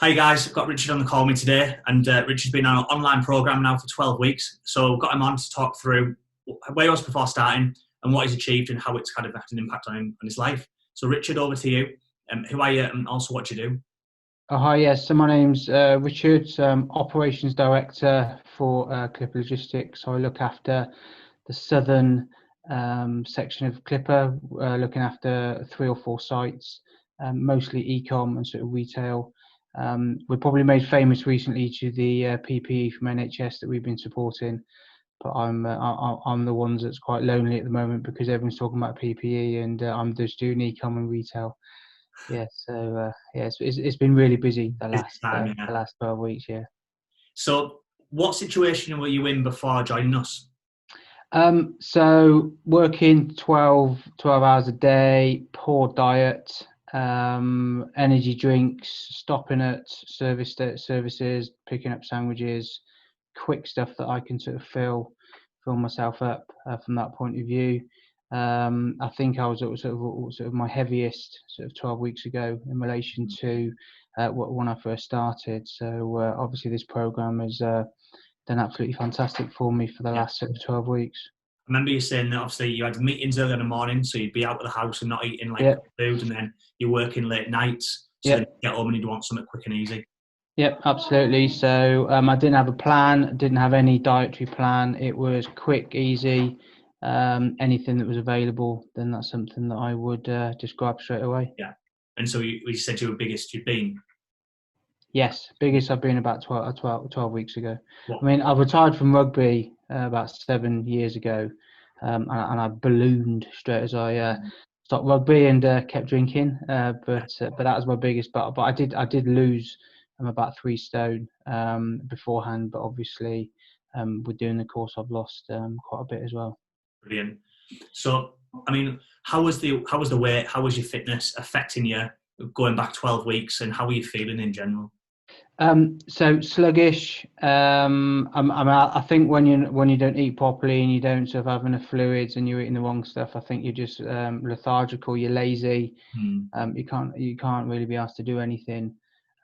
Hi guys, I've got Richard on the call with me today, and Richard's been on an online program now for 12 weeks. So I've got him on to talk through where he was before starting and what he's achieved and how it's kind of had an impact on him and his life. So Richard, over to you. Who are you and also what you do? Oh, hi, yes. So my name's Richard, Operations Director for Clipper Logistics. So I look after the southern section of Clipper, looking after 3 or 4 sites, mostly e-com and sort of retail. We're probably made famous recently to the PPE from NHS that we've been supporting, but I'm the ones that's quite lonely at the moment because everyone's talking about PPE and I'm just doing e-com and retail. Yeah, so yeah, it's been really busy Busy time, the yeah. last 12 weeks. Yeah. So what situation were you in before joining us? So working 12 hours a day, poor diet, energy drinks, stopping at services, picking up sandwiches, quick stuff that I can sort of fill myself up from that point of view. I think I was at sort of my heaviest sort of 12 weeks ago in relation to when I first started. So obviously this program has done absolutely fantastic for me for the Yeah. last sort of 12 weeks. I remember you saying that obviously you had meetings early in the morning, so you'd be out of the house and not eating like Yeah, food, and then you're working late nights, so then yeah, you get home and you'd want something quick and easy. yeah, absolutely. So I didn't have a plan, didn't have any dietary plan. It was quick, easy. Anything that was available, then that's something that I would just grab straight away. Yeah. And so you said you were biggest you'd been. Yes, biggest I've been about 12 weeks ago. I What? mean, I retired from rugby about 7 years ago, and I ballooned straight as I stopped rugby and kept drinking. But that was my biggest. But I did lose about 3 stone beforehand. But obviously, with doing the course, I've lost quite a bit as well. Brilliant. So, I mean, how was the weight? How was your fitness affecting you going back 12 weeks, and how are you feeling in general? So sluggish. I think when you don't eat properly and you don't sort of have enough fluids and you're eating the wrong stuff, I think you're just lethargical. You're lazy. Hmm. You can't really be asked to do anything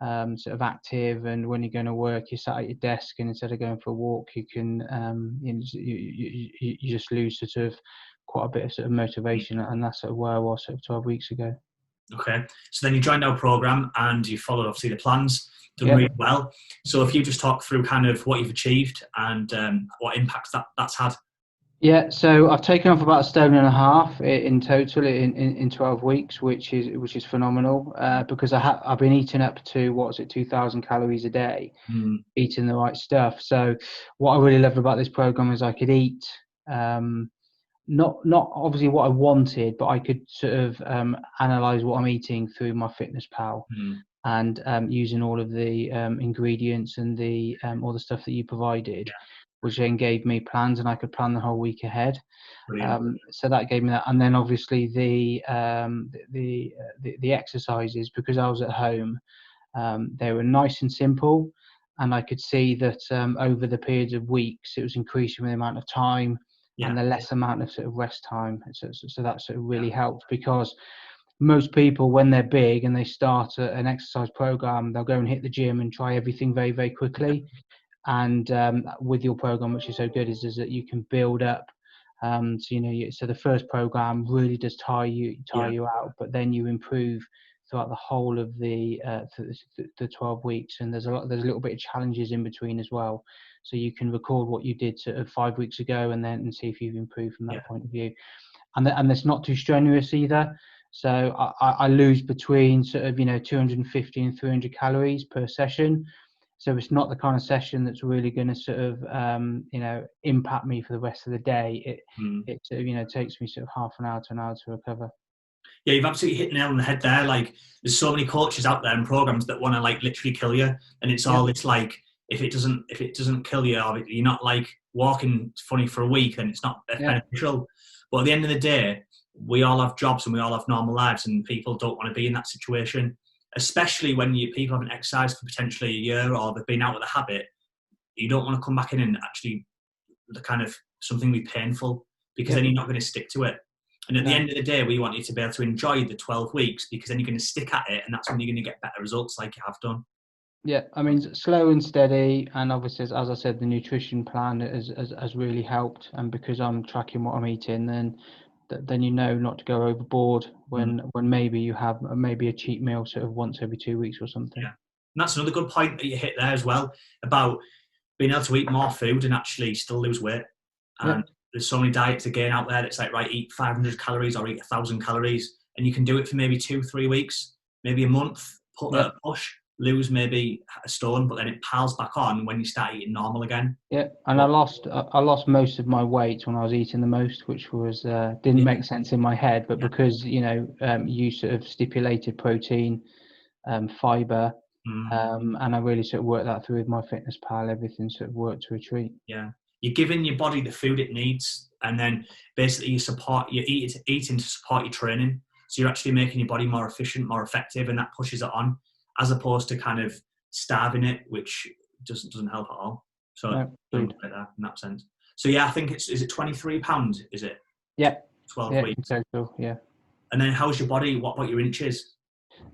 sort of active. And when you're going to work, you're sat at your desk, and instead of going for a walk, you can you just lose sort of quite a bit of sort of motivation. And that's sort of where I was sort of 12 weeks ago. Okay. So then you joined our program and you followed obviously the plans, done Yeah. really well. So if you just talk through kind of what you've achieved and what impact that's had. Yeah, so I've taken off about a stone and a half in total in 12 weeks, which is phenomenal. Because I've been eating up to, what was it, 2,000 calories a day, Hmm. eating the right stuff. So what I really love about this program is I could eat, um, not obviously what I wanted, but I could sort of analyze what I'm eating through my Fitness Pal, Hmm. and using all of the ingredients and the all the stuff that you provided, Yeah. which then gave me plans, and I could plan the whole week ahead. Brilliant. So that gave me that, and then obviously the exercises, because I was at home. They were nice and simple, and I could see that over the periods of weeks, it was increasing the amount of time and Yeah. the less amount of sort of rest time. So that sort of Yeah. really helped, because most people, when they're big and they start an exercise program, they'll go and hit the gym and try everything very, very quickly. And with your program, which is so good, is that you can build up. So so the first program really does tire Yeah. you out, but then you improve throughout the whole of the 12 weeks. And there's a little bit of challenges in between as well, so you can record what you did sort of 5 weeks ago, and see if you've improved from Yeah. that point of view. And it's not too strenuous either. So I lose between sort of 250 and 300 calories per session. So it's not the kind of session that's really going to sort of impact me for the rest of the day. It Hmm. it sort of takes me sort of half an hour to an hour to recover. Yeah, you've absolutely hit the nail on the head there. Like, there's so many coaches out there and programs that want to like literally kill you, and it's Yeah, all this like if it doesn't kill you, or you're not like walking funny for a week, then it's not yeah, beneficial. But at the end of the day, we all have jobs and we all have normal lives, and people don't want to be in that situation, especially when people haven't exercised for potentially a year or they've been out of the habit. You don't want to come back in and actually the kind of something be painful, because yeah. then you're not going to stick to it. And at the No, end of the day, we want you to be able to enjoy the 12 weeks, because then you're going to stick at it, and that's when you're going to get better results like you have done. Yeah, I mean, slow and steady, and obviously, as I said, the nutrition plan has really helped. And because I'm tracking what I'm eating, then you know not to go overboard Mm, when maybe you have maybe a cheat meal sort of once every 2 weeks or something. yeah. And that's another good point that you hit there as well about being able to eat more food and actually still lose weight. And Yep, there's so many diets again out there that's like, right, eat 500 calories or eat 1,000 calories. And you can do it for maybe 2-3 weeks, maybe a month, put a yep, push, lose maybe a stone, but then it piles back on when you start eating normal again. yep. And But I lost most of my weight when I was eating the most, which was didn't yeah, make sense in my head, but yeah. because you sort of stipulated protein, fiber, Mm. and I really sort of worked that through with my fitness pal. Everything sort of worked to a treat. Yeah, you're giving your body the food it needs, and then basically you eating to support your training. So you're actually making your body more efficient, more effective, and that pushes it on, as opposed to kind of starving it, which doesn't help at all. So No, done agreed. like that in that sense. So yeah, I think is it £23? Is it Yeah, 12 yeah, in weeks? total, yeah. And then how's your body? What about your inches?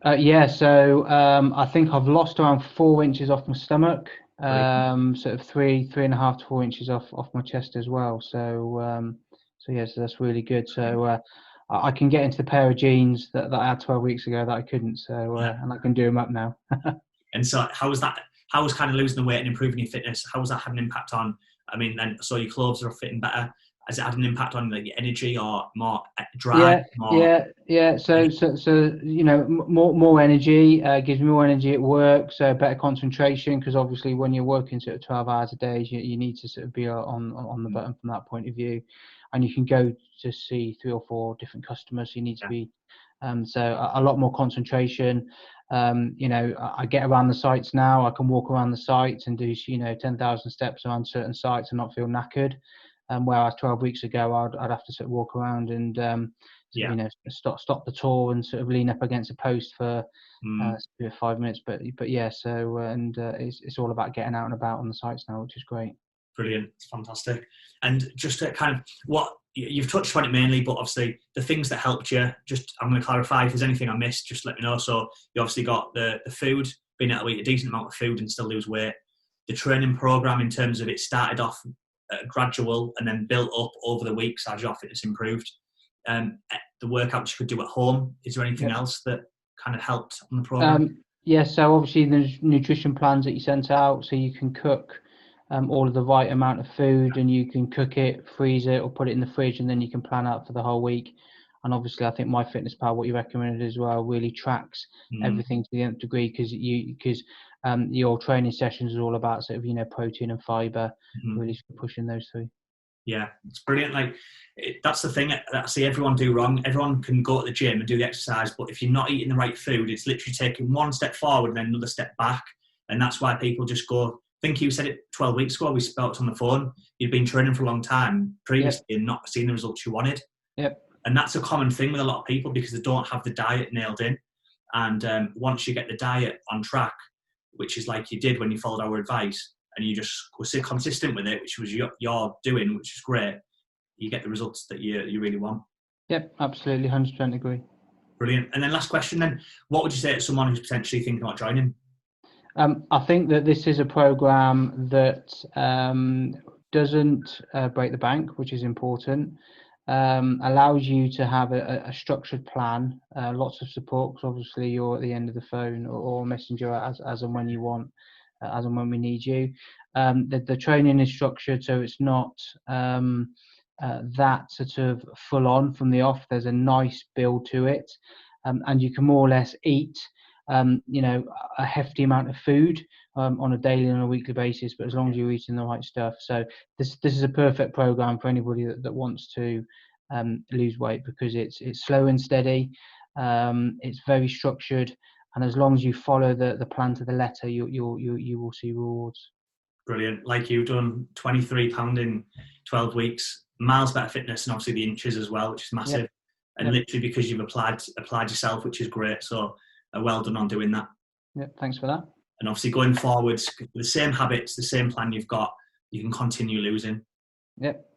Yeah, so I think I've lost around 4 inches off my stomach, Brilliant. sort of 3.5 to 4 inches off my chest as well. So yeah, so that's really good. So I can get into the pair of jeans that I had 12 weeks ago that I couldn't. So Yeah. and I can do them up now. And so how was that? How was kind of losing the weight and improving your fitness? How was that having an impact on? I mean, then so your clothes are fitting better. Has it had an impact on like, your energy or more drive? Yeah, More yeah, yeah. So more energy gives me more energy at work. So better concentration because obviously when you're working sort of 12 hours a day, you need to sort of be on the button from that point of view, and you can go to see 3 or 4 different customers. So you need to yeah, be so a lot more concentration. I get around the sites now. I can walk around the sites and do 10,000 steps around certain sites and not feel knackered. Whereas 12 weeks ago, I'd have to sort of walk around and yeah. stop the tour and sort of lean up against a post for Mm, 5 minutes. But yeah, so it's all about getting out and about on the sites now, which is great. brilliant. It's fantastic. And just to kind of what you've touched on it mainly, but obviously the things that helped you. Just I'm going to clarify if there's anything I missed. Just let me know. So you obviously got the food, being able to eat a decent amount of food and still lose weight. The training program in terms of it started off gradual and then built up over the weeks as your fitness improved. The workouts you could do at home. Is there anything Yeah. else that kind of helped on the program? Yeah, so obviously the nutrition plans that you sent out, so you can cook all of the right amount of food and you can cook it, freeze it, or put it in the fridge, and then you can plan out for the whole week. And obviously, I think MyFitnessPal, what you recommended as well, really tracks Mm, everything to the nth degree because your training sessions are all about sort of protein and fiber, mhm. really pushing those through. Yeah, it's brilliant. Like that's the thing that I see everyone do wrong. Everyone can go to the gym and do the exercise, but if you're not eating the right food, it's literally taking one step forward and then another step back. And that's why people just go. I think you said it 12 weeks ago. We spoke on the phone. You'd been training for a long time Yep, previously and not seeing the results you wanted. yep, And that's a common thing with a lot of people because they don't have the diet nailed in. And once you get the diet on track, which is like you did when you followed our advice, and you just were so consistent with it, which was you're doing, which is great, you get the results that you really want. yep, absolutely, 100% agree. Brilliant. And then last question then, what would you say to someone who's potentially thinking about joining? I think that this is a program that doesn't break the bank, which is important. Allows you to have a structured plan, lots of support, because obviously you're at the end of the phone or messenger as and when you want, as and when we need you. The training is structured, so it's not that sort of full on from the off. There's a nice build to it, and you can more or less eat a hefty amount of food on a daily and a weekly basis, but as long as you're eating the right stuff. So this is a perfect program for anybody that wants to lose weight because it's slow and steady, it's very structured, and as long as you follow the plan to the letter, you will see rewards. Brilliant. Like you've done £23 in 12 weeks, miles better fitness, and obviously the inches as well, which is massive. Yep, And yep, literally because you've applied yourself, which is great. So well done on doing that. yep. Thanks for that. And obviously going forwards, the same habits, the same plan you've got, you can continue losing. Yep.